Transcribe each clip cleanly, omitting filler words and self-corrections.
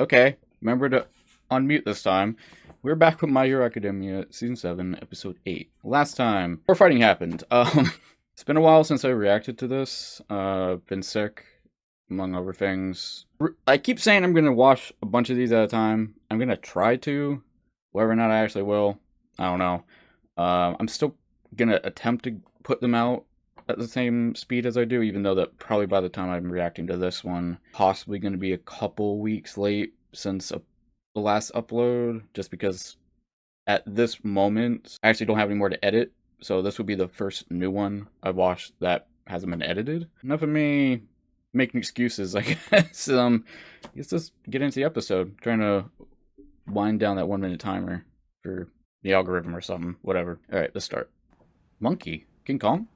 Okay, remember to unmute this time. We're back with My Hero Academia, Season 7, Episode 8. Last time, more fighting happened. It's been a while since I reacted to this. Been sick, among other things. I keep saying I'm gonna watch a bunch of these at a time. I'm gonna try to. Whether or not I actually will, I don't know. I'm still gonna attempt to put them out at the same speed as I do, even though that probably by the time I'm reacting to this one, possibly going to be a couple weeks late since the last upload, just because at this moment, I actually don't have any more to edit, so this would be the first new one I watched that hasn't been edited. Enough of me making excuses, I guess. Let's just get into the episode. I'm trying to wind down that 1 minute timer for the algorithm or something, whatever. Alright, let's start. Monkey? King Kong?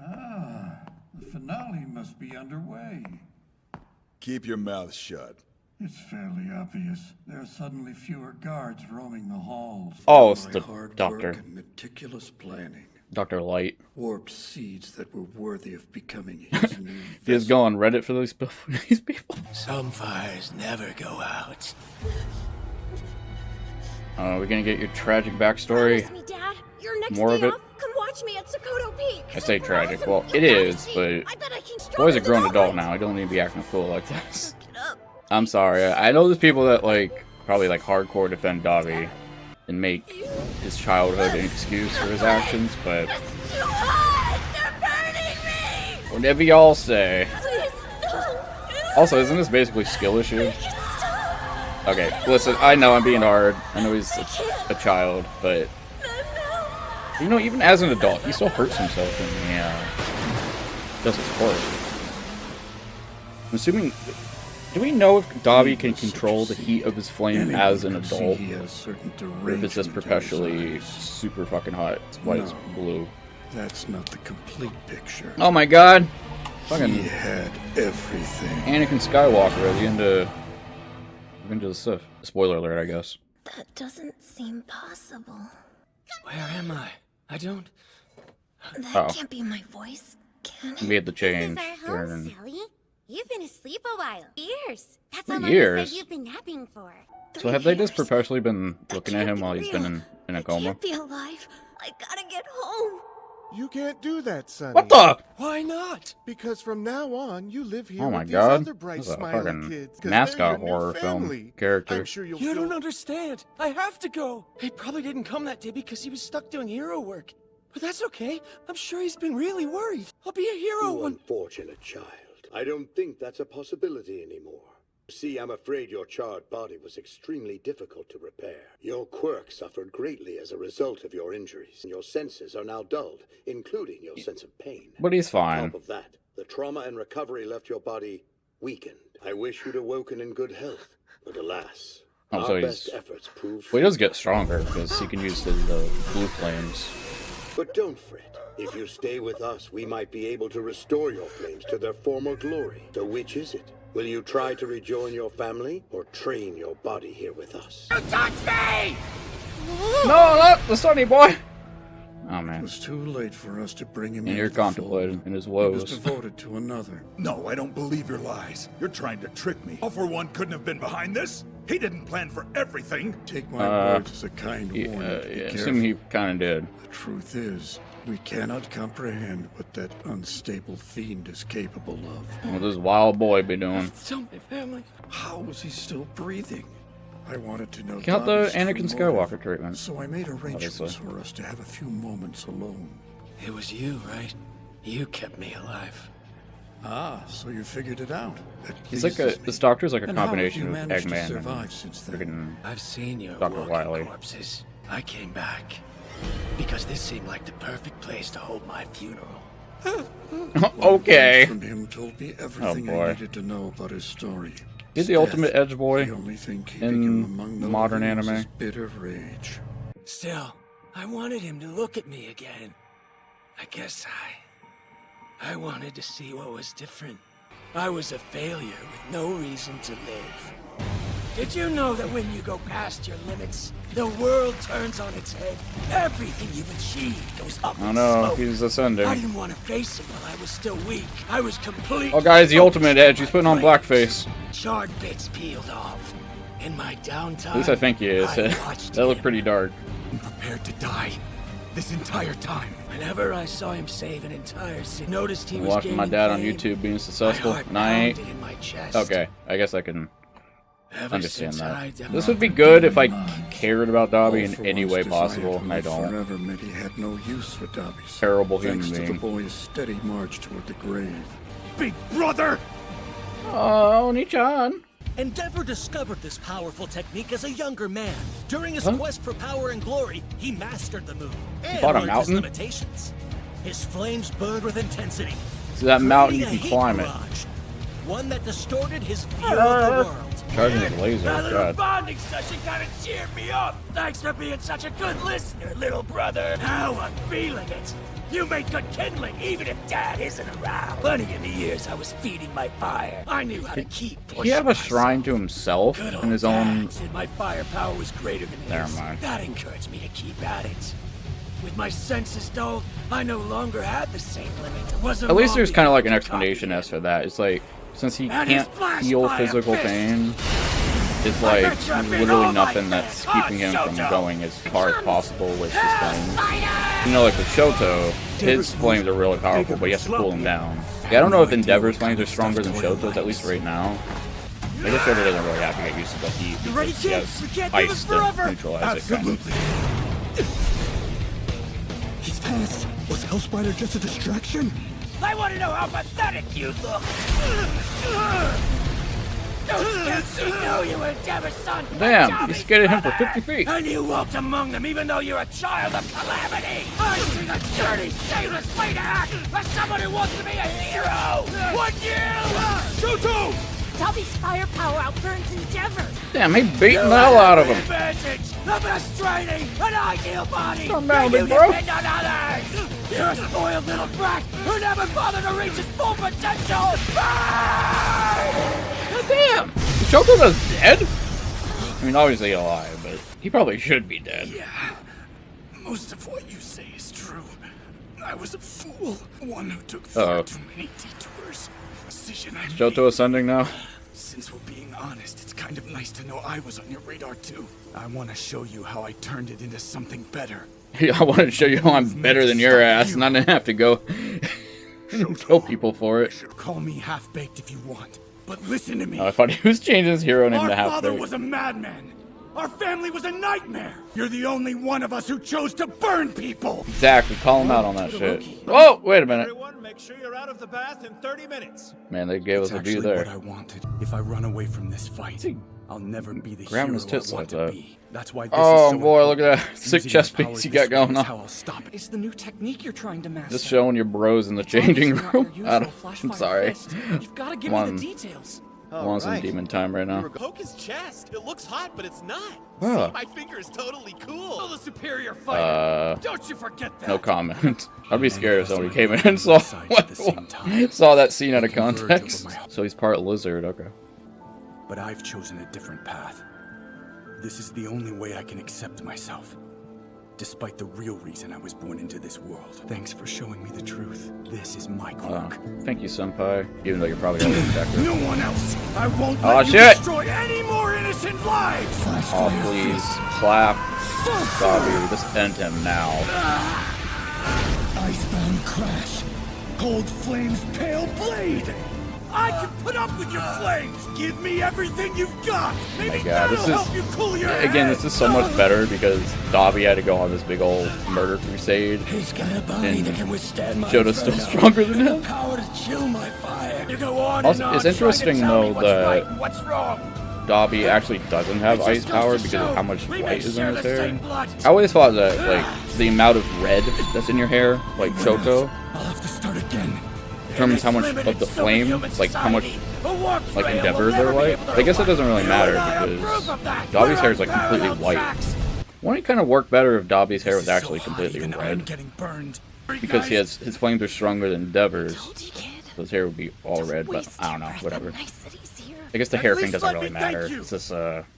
Ah, the finale must be underway. Keep your mouth shut. It's fairly obvious. There are suddenly fewer guards roaming the halls. Oh, it's the hard doctor. work and meticulous planning Dr. Light. warped seeds that were worthy of becoming his new He just go on Reddit for these people. Some fires never go out. We're gonna get your tragic backstory. Promise me, Dad. Your next More day of it. off, come watch me at Shoto Peak. I say For tragic. awesome- Well, you it gotta is, see. but I bet I can Boy's a stronger grown than adult always. now. I don't need to be acting a fool like this. Suck it up. I'm sorry. I know there's people that probably hardcore defend Davi and make his childhood an excuse for his actions, but It's too hot. They're burning me. whatever y'all say. Please stop. Also, isn't this basically skill issue? Stop. Okay, listen, I know I'm being hard. I know he's a child, but you know, even as an adult, he still hurts himself when he does his sport. I'm assuming. Do we know if Davi can control the heat of his flame as an adult? He has certain Or if it's just derangement in perpetually his eyes. super fucking hot? It's white, it's No. blue. That's not the complete picture. Oh my god! He Fucking had everything. Anakin Skywalker at the end of the Sith. Spoiler alert, I guess. That doesn't seem possible. Where am I? I don't... That Oh. can't be my voice, can it? We had to change. This is our home, during- Sally. You've been asleep a while. Years. That's For how long years? you said you've been napping for. So have they just years. perpetually been That looking at can't him be while he's real. been in I a coma? can't be alive. I gotta get home. You can't do that, Sonny. What the? Why not? Because from now on, you live here Oh my with these god. other bright, That's a smiling fucking kids. 'Cause mascot they're your new horror film family. character. I'm sure you'll You feel... don't understand. I have to go. He probably didn't come that day because he was stuck doing hero work. But that's okay. I'm sure he's been really worried. I'll be a hero You when... unfortunate child. I don't think that's a possibility anymore. See, I'm afraid your charred body was extremely difficult to repair. Your quirk suffered greatly as a result of your injuries. Your senses are now dulled, including your sense of pain. But he's On fine. top of that, the trauma and recovery left your body weakened. I wish you'd awoken in good health, but alas, Oh, our so best he's... efforts proved Well, he does get stronger because he can use the blue flames. But don't fret. If you stay with us, we might be able to restore your flames to their former glory. So which is it? Will you try to rejoin your family or train your body here with us? No, not the Sunny Boy! Oh It man. was too late for us to bring him And you're into the fold. contemplating in his He was woes. devoted to another. No, I don't believe your lies. You're trying to trick me. All for One couldn't have been behind this. He didn't plan for everything. Take my words as a kind Yeah, warning to be yeah, careful. assume he kind of did. The truth is, we cannot comprehend what that unstable fiend is capable of. What does Wild Boy be doing? Tell my family. How was he still breathing? I wanted to know. Count the Davi's true Anakin motive, Skywalker treatment. So I made arrangements Obviously. for us to have a few moments alone. It was you, right? You kept me alive. Ah, so you figured it out. That He's like pleases this me. doctor's like a And how have combination you of managed to Eggman survive and since then? freaking I've seen your Dr. walking Wily. corpses. I came back because this seemed like the perfect place to hold my funeral. Okay. From him told me everything boy. I needed to know about his story. He's His the death, ultimate edge boy The only thing keeping in him among the modern living was anime. his bitter rage. Still, I wanted him to look at me again. I guess I wanted to see what was different. I was a failure with no reason to live. Did you know that when you go past your limits, the world turns on its head? Everything you've achieved goes up Oh in no, smoke. he's I ascending. didn't want to face it while I was still weak. I was complete. Oh guys, the ultimate edge. He's putting on blackface. Charred bits peeled off. In my downtime, At least I think he is. That looked pretty dark. I'm prepared to die this entire time. Whenever I saw him save an entire city, noticed he I'm was watching my gaining dad on fame, YouTube being my successful, heart and I ain't. pounded in my chest. Okay, I guess I can Ever understand since that. I This would be good if I cared about Dobby in any way possible, and I don't. Forever meant he had no use for Dobby's. Terrible Thanks human to the being. boy's steady march toward the grave. Big brother! Oh, Nichan. Endeavor discovered this powerful technique as a younger man. During his quest for power and glory, he mastered the move and Fought a learned his mountain? limitations. His flames burned with intensity. So that mountain, you creating can a heat climb it. barrage, one that distorted his view of the world. Charging his laser, That little God. bonding session kind of cheered me up. Thanks for being such a good listener, little brother. Now I'm feeling it. You make good kindling, even if Dad isn't around. Plenty of the years I was feeding my fire, I knew how to keep pushing. He have a shrine to himself Good in old his own. Dad said my firepower was greater than his. Never mind. That encouraged me to keep at it. With my senses dulled, I no longer had the same limit. It wasn't At least long there's kind of before like an I explanation copied as for that. It's like, since he And his can't flash feel fire physical fist. pain, it's I like bet you I've been literally all my nothing that's best. keeping him from Shoto. going as far as possible with his flames. You know, like with Shoto, his flames are really powerful, but he has to cool them down. Yeah, I don't know if Endeavor's flames are stronger than Shoto's, at least right now. I guess Shoto doesn't really have to get used to the heat ready, because he kids? has We can't do ice this to forever. neutralize it. Kind of. He's fast. Was Hellspider just a distraction? I want to know how pathetic you look. Those kids know you were Deborah's son. Damn, and you Tommy's scared him for brother. 50 feet. And you walked among them even though you're a child of calamity. I see the dirty, shameless way to act as someone who wants to be a hero. Would you? Shoto! Dobby's firepower outburns Endeavor. Damn, he beating the hell out of him. Advantage, the best training, an ideal body. Calm down, that big you bro. depend on others. You're a spoiled little brat who never bothered to reach his full potential. God damn! Is Shoto just dead? I mean, obviously alive, but he probably should be dead. Yeah, most of what you say is true. I was a fool, one who took far too many detours. Decision I Shoto made. ascending now? Since we're being honest, it's kind of nice to know I was on your radar too. I want to show you how I turned it into something better. I wanted to show you how I'm better than your ass, and I didn't have to go and kill people for it. Call me half-baked if you want, but listen to me. I thought he was changing his hero name Our to father half was a madman. Our family was a nightmare. You're the only one of us who chose to burn people. Exactly, call him out on that shit. Oh, wait a minute. Everyone, make sure you're out of the bath in 30 minutes. Man, they gave us a view Actually, what I there. wanted. If I run away from this fight, I'll never be the Grabbing hero his tits I like want that. to be. That's why this Oh is so boy, look important. at that sick Using chest my piece you power got this way going is on. how I'll stop it. It's the new technique you're trying to master. Just showing your bros in the changing room. I'm sorry. You've got to give Come me the on. details. I'm on some demon time right now. Poke his chest. It looks hot, but it's not. Huh. See, my finger is totally cool. The superior fighter. Don't you forget that. No comment. I'd be scared if somebody came in and saw saw that scene out of context. So he's part lizard, okay. But I've chosen a different path. This is the only way I can accept myself. Despite the real reason I was born into this world. Thanks for showing me the truth. This is my quirk. Thank you, Senpai. Even though you're probably gonna reject it. No one else! I won't Oh, let you shit. destroy any more innocent lives! Oh, please. Clap. Dobby, just end him now. Icebound crash. Cold flames pale blade. I can put up with your flames. Give me everything you've got. Maybe My God, this that'll is- help you cool your Again, head. this is so much better because Dobby had to go on this big old murder crusade. He's got a body And that can withstand my Shoto's still inferno. stronger than And him. the power to chill my fire. You go on Also, and on it's trying to interesting, tell me though, what's that- right and what's wrong. Dobby actually doesn't have It ice just power goes to because of show how much we white may is in share his the hair. same blood. I always thought that, like, the amount of red that's in your hair, like Shoto, I'll have to start again. determines how much of the flame, like how much, like Endeavor they're white. But I guess it doesn't really matter because Dobby's hair is like completely white. Wouldn't it kind of work better if Dobby's hair was actually completely I'm red? getting burned. Because his flames are stronger than Endeavor's. Told you, kid. So his hair would be all Don't red, but waste I don't know, your breath. whatever. I'm nice that he's here. I guess the At hair least thing doesn't let really me thank matter. you. It's just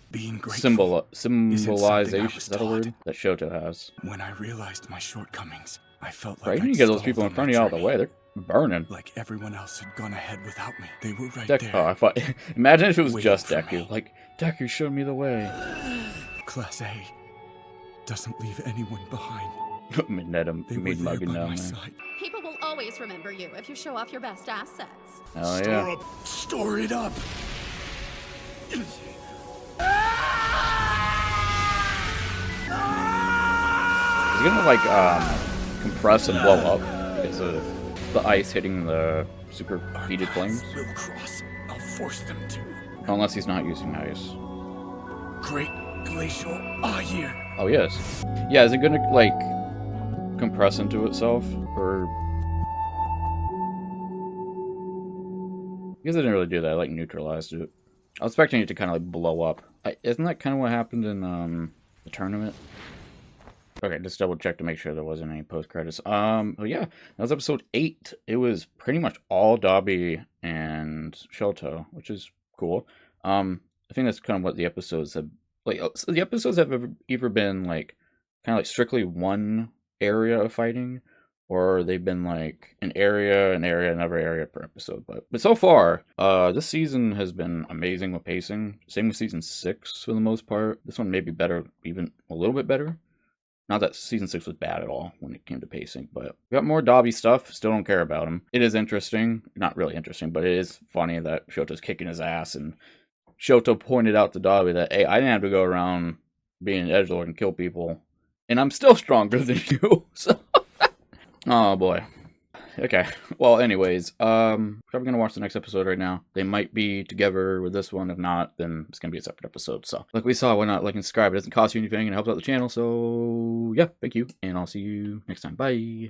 Being grateful symbolization, I was is that a word? taught. That Shoto has. When I realized my shortcomings, I felt like Right, you I'd need to get those stalled people in on front of my you out of the journey. way. They're burning. Like everyone else had gone ahead without me. They were right Deku, there. oh, I thought. Imagine if it was waiting just for Deku. me. Like, Deku showed me the way. Class A doesn't leave anyone behind. Midnight, They were mid there mugging by down my there. side. People will always remember you if you show off your best assets. Oh yeah. Store it up. Is it gonna like compress and blow up because of the ice hitting the super heated flames? Will cross. I'll force them to. Unless he's not using ice. Great glacial here. Oh yes. Yeah, is it gonna like compress into itself? Or I guess I didn't really do that, I like neutralized it. I was expecting it to kinda like blow up. Isn't that kinda what happened in the tournament? Okay, just double check to make sure there wasn't any post credits. Oh yeah, that was episode 8. It was pretty much all Dobby and Shoto, which is cool. I think that's kind of what the episodes have like. So the episodes have either been like kind of like strictly one area of fighting, or they've been like an area, another area per episode. But so far, this season has been amazing with pacing. Same with season 6 for the most part. This one may be better, even a little bit better. Not that season 6 was bad at all when it came to pacing, but we got more Dobby stuff. Still don't care about him. It is interesting. Not really interesting, but it is funny that Shoto's kicking his ass, and Shoto pointed out to Dobby that, hey, I didn't have to go around being an edgelord and kill people, and I'm still stronger than you, so... Oh, boy. Okay, well, anyways, probably gonna watch the next episode right now. They might be together with this one. If not, then it's gonna be a separate episode. So, like we saw, why not like and subscribe? It doesn't cost you anything and it helps out the channel. So, yeah, thank you, and I'll see you next time. Bye.